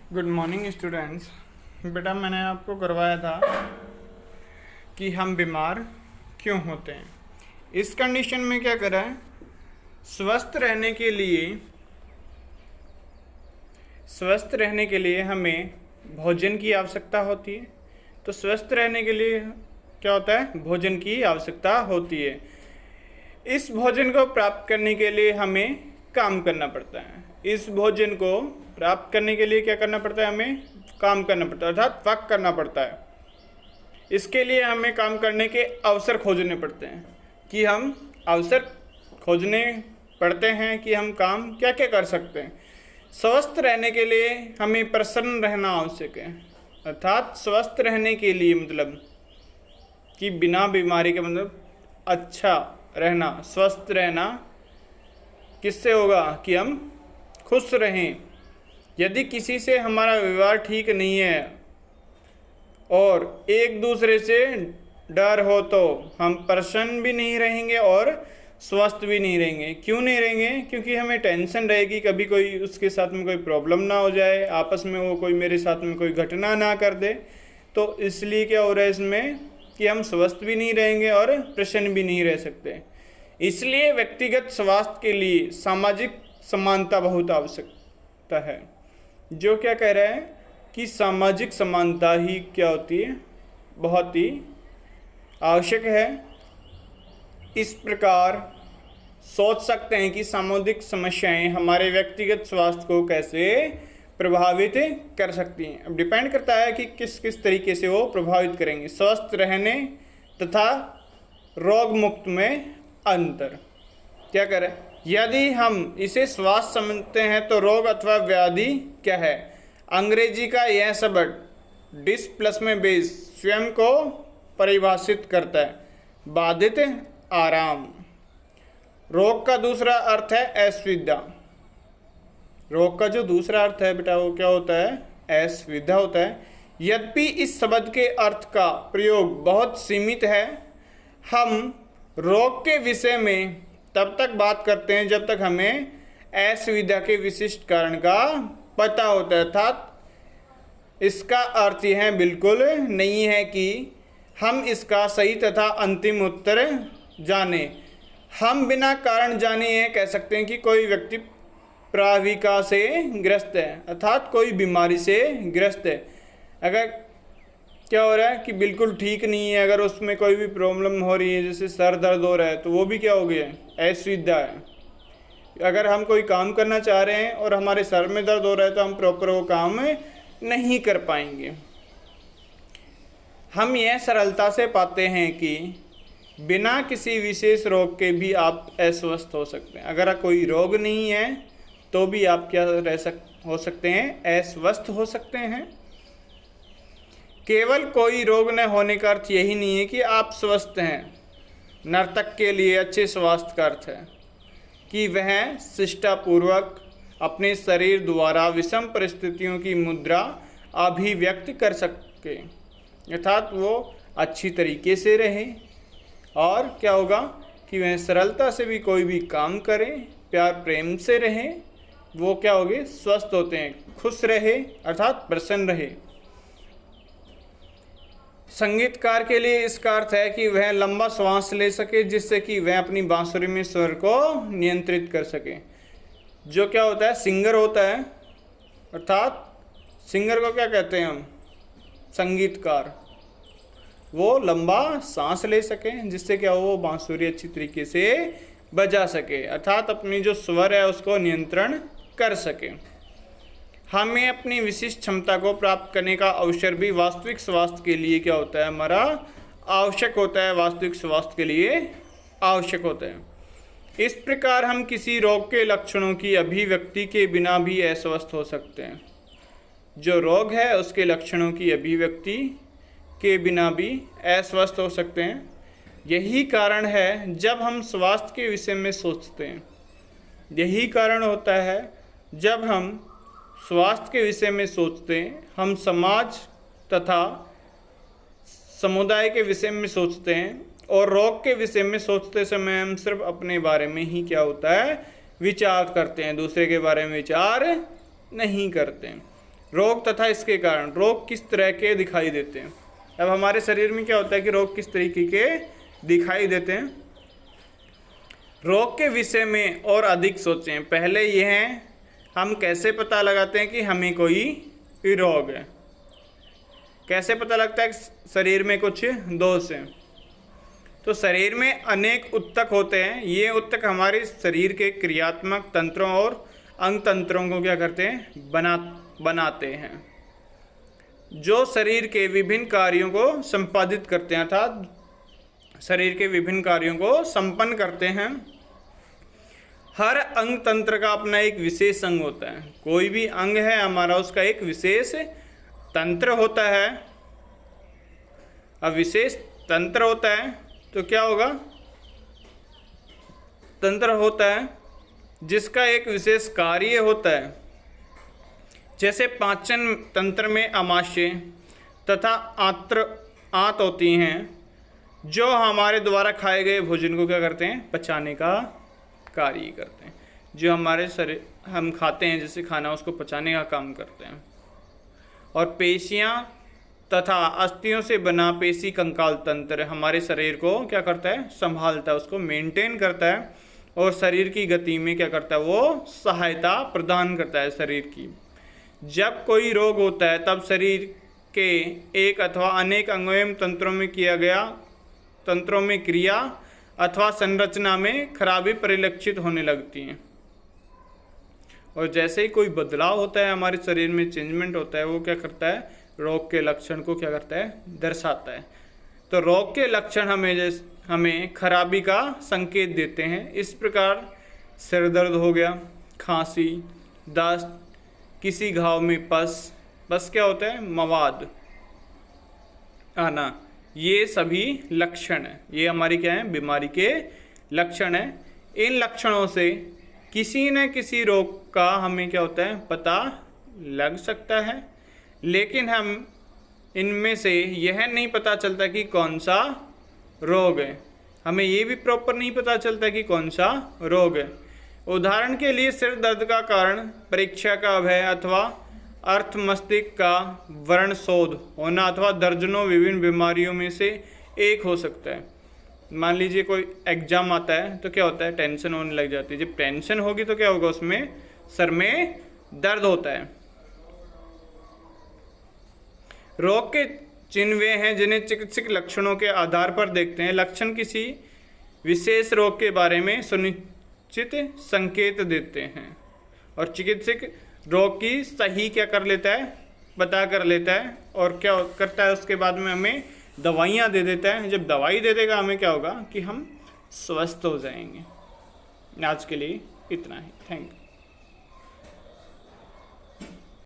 Good morning students. बेटा मैंने आपको करवाया था कि हम बीमार क्यों होते हैं। इस कंडीशन में क्या करा है, स्वस्थ रहने के लिए हमें भोजन की आवश्यकता होती है। तो स्वस्थ रहने के लिए क्या होता है, भोजन की आवश्यकता होती है। इस भोजन को प्राप्त करने के लिए हमें काम करना पड़ता है। इस भोजन को प्राप्त करने के लिए क्या करना पड़ता है, हमें काम करना पड़ता है, अर्थात वर्क करना पड़ता है। इसके लिए हमें काम करने के अवसर खोजने पड़ते हैं कि हम अवसर खोजने पड़ते हैं कि हम काम क्या क्या कर सकते हैं। स्वस्थ रहने के लिए हमें प्रसन्न रहना आवश्यक है, अर्थात स्वस्थ रहने के लिए मतलब कि बिना बीमारी के मतलब अच्छा रहना, स्वस्थ रहना किससे होगा कि हम खुश रहें। यदि किसी से हमारा व्यवहार ठीक नहीं है और एक दूसरे से डर हो तो हम प्रसन्न भी नहीं रहेंगे और स्वस्थ भी नहीं रहेंगे। क्यों नहीं रहेंगे? क्योंकि हमें टेंशन रहेगी कभी कोई उसके साथ में कोई प्रॉब्लम ना हो जाए, आपस में वो कोई मेरे साथ में कोई घटना ना कर दे। तो इसलिए क्या हो रहा है इसमें कि हम स्वस्थ भी नहीं रहेंगे और प्रसन्न भी नहीं रह सकते। इसलिए व्यक्तिगत स्वास्थ्य के लिए सामाजिक समानता बहुत आवश्यकता है। जो क्या कह रहा है कि सामाजिक समानता ही क्या होती है, बहुत ही आवश्यक है। इस प्रकार सोच सकते हैं कि सामाजिक समस्याएं हमारे व्यक्तिगत स्वास्थ्य को कैसे प्रभावित कर सकती हैं। अब डिपेंड करता है कि किस किस तरीके से वो प्रभावित करेंगे। स्वस्थ रहने तथा रोग मुक्त में अंतर क्या करें। यदि हम इसे स्वास्थ्य समझते हैं तो रोग अथवा व्याधि क्या है। अंग्रेजी का यह शब्द डिस प्लस में बेस स्वयं को परिभाषित करता है, बाधित आराम। रोग का दूसरा अर्थ है असुविधा। रोग का जो दूसरा अर्थ है बेटा वो क्या होता है, असुविधा होता है। यद्यपि इस शब्द के अर्थ का प्रयोग बहुत सीमित है, हम रोग के विषय में तब तक बात करते हैं जब तक हमें असुविधा के विशिष्ट कारण का पता होता है। अर्थात इसका अर्थ यह बिल्कुल नहीं है कि हम इसका सही तथा अंतिम उत्तर जाने। हम बिना कारण जाने यह कह सकते हैं कि कोई व्यक्ति प्राविका से ग्रस्त है, अर्थात कोई बीमारी से ग्रस्त है। अगर क्या हो रहा है कि बिल्कुल ठीक नहीं है, अगर उसमें कोई भी प्रॉब्लम हो रही है, जैसे सर दर्द हो रहा है, तो वो भी क्या हो गया, असुविधा है। अगर हम कोई काम करना चाह रहे हैं और हमारे सर में दर्द हो रहा है तो हम प्रॉपर वो काम नहीं कर पाएंगे। हम यह सरलता से पाते हैं कि बिना किसी विशेष रोग के भी आप अस्वस्थ हो सकते हैं। अगर कोई रोग नहीं है तो भी आप क्या हो सकते हैं, अस्वस्थ हो सकते हैं। केवल कोई रोग न होने का अर्थ यही नहीं है कि आप स्वस्थ हैं। नर्तक के लिए अच्छे स्वास्थ्य का अर्थ है कि वह शिष्टापूर्वक अपने शरीर द्वारा विषम परिस्थितियों की मुद्रा अभिव्यक्त कर सके, अर्थात वो अच्छी तरीके से रहे और क्या होगा कि वह सरलता से भी कोई भी काम करे, प्यार प्रेम से रहे। वो क्या होगे, स्वस्थ होते हैं, खुश रहे अर्थात प्रसन्न रहे। संगीतकार के लिए इसका अर्थ है कि वह लंबा श्वास ले सके जिससे कि वह अपनी बांसुरी में स्वर को नियंत्रित कर सके। जो क्या होता है, सिंगर होता है, अर्थात सिंगर को क्या कहते हैं हम, संगीतकार। वो लंबा सांस ले सके जिससे क्या हो, वो बांसुरी अच्छी तरीके से बजा सके, अर्थात अपनी जो स्वर है उसको नियंत्रण कर सके। हमें अपनी विशिष्ट क्षमता को प्राप्त करने का अवसर भी वास्तविक स्वास्थ्य के लिए क्या होता है, हमारा आवश्यक होता है, वास्तविक स्वास्थ्य के लिए आवश्यक होता है। इस प्रकार हम किसी रोग के लक्षणों की अभिव्यक्ति के बिना भी अस्वस्थ हो सकते हैं। जो रोग है उसके लक्षणों की अभिव्यक्ति के बिना भी अस्वस्थ हो सकते हैं। यही कारण है जब हम स्वास्थ्य के विषय में सोचते हैं, यही कारण होता है जब हम स्वास्थ्य के विषय में सोचते हैं, हम समाज तथा समुदाय के विषय में सोचते हैं और रोग के विषय में सोचते समय हम सिर्फ अपने बारे में ही क्या होता है, विचार करते हैं, दूसरे के बारे में विचार नहीं करते हैं। रोग तथा इसके कारण। रोग किस तरह के दिखाई देते हैं। अब हमारे शरीर में क्या होता है कि रोग किस तरीके के दिखाई देते हैं। रोग के विषय में और अधिक सोचें। पहले यह हम कैसे पता लगाते हैं कि हमें कोई रोग है। कैसे पता लगता है कि शरीर में कुछ दोष है। तो शरीर में अनेक उत्तक होते हैं। ये उत्तक हमारे शरीर के क्रियात्मक तंत्रों और अंग तंत्रों को क्या करते हैं, बनाते हैं, जो शरीर के विभिन्न कार्यों को संपादित करते हैं, अर्थात शरीर के विभिन्न कार्यों को संपन्न करते हैं। हर अंग तंत्र का अपना एक विशेष अंग होता है। कोई भी अंग है हमारा, उसका एक विशेष तंत्र होता है। अब विशेष तंत्र होता है तो क्या होगा, तंत्र होता है जिसका एक विशेष कार्य होता है। जैसे पाचन तंत्र में आमाशय तथा आंत होती हैं, जो हमारे द्वारा खाए गए भोजन को क्या करते हैं, पचाने का कार्य करते हैं। जो हमारे शरीर हम खाते हैं जैसे खाना, उसको पचाने का काम करते हैं। और पेशियां तथा अस्थियों से बना पेशी कंकाल तंत्र हमारे शरीर को क्या करता है, संभालता है, उसको मेंटेन करता है और शरीर की गति में क्या करता है, वो सहायता प्रदान करता है शरीर की। जब कोई रोग होता है तब शरीर के एक अथवा अनेक अंगों एवं तंत्रों में क्रिया अथवा संरचना में खराबी परिलक्षित होने लगती हैं। और जैसे ही कोई बदलाव होता है हमारे शरीर में, चेंजमेंट होता है, वो क्या करता है, रोग के लक्षण को क्या करता है, दर्शाता है। तो रोग के लक्षण हमें खराबी का संकेत देते हैं। इस प्रकार सिर दर्द हो गया, खांसी, दस्त, किसी घाव में पस क्या होता है, मवाद आना, ये सभी लक्षण है। ये हमारी क्या है, बीमारी के लक्षण है। इन लक्षणों से किसी न किसी रोग का हमें क्या होता है, पता लग सकता है, लेकिन हम इनमें से यह नहीं पता चलता कि कौन सा रोग है। हमें ये भी प्रॉपर नहीं पता चलता कि कौन सा रोग है। उदाहरण के लिए सिर दर्द का कारण परीक्षा का अभय अथवा अर्थ मस्तिष्क का वर्णशोध होना अथवा दर्जनों विभिन्न बीमारियों में से एक हो सकता है। मान लीजिए कोई एग्जाम आता है तो क्या होता है, टेंशन होने लग जाती है। जब टेंशन होगी तो क्या होगा, उसमें सर में दर्द होता है। रोग के चिन्ह वे हैं जिन्हें चिकित्सक लक्षणों के आधार पर देखते हैं। लक्षण किसी विशेष रोग के बारे में सुनिश्चित संकेत देते हैं और चिकित्सक रोग की सही क्या कर लेता है, पता कर लेता है और क्या करता है, उसके बाद में हमें दवाइयाँ दे देता है। जब दवाई दे देगा हमें क्या होगा कि हम स्वस्थ हो जाएंगे। आज के लिए इतना ही। Thank you.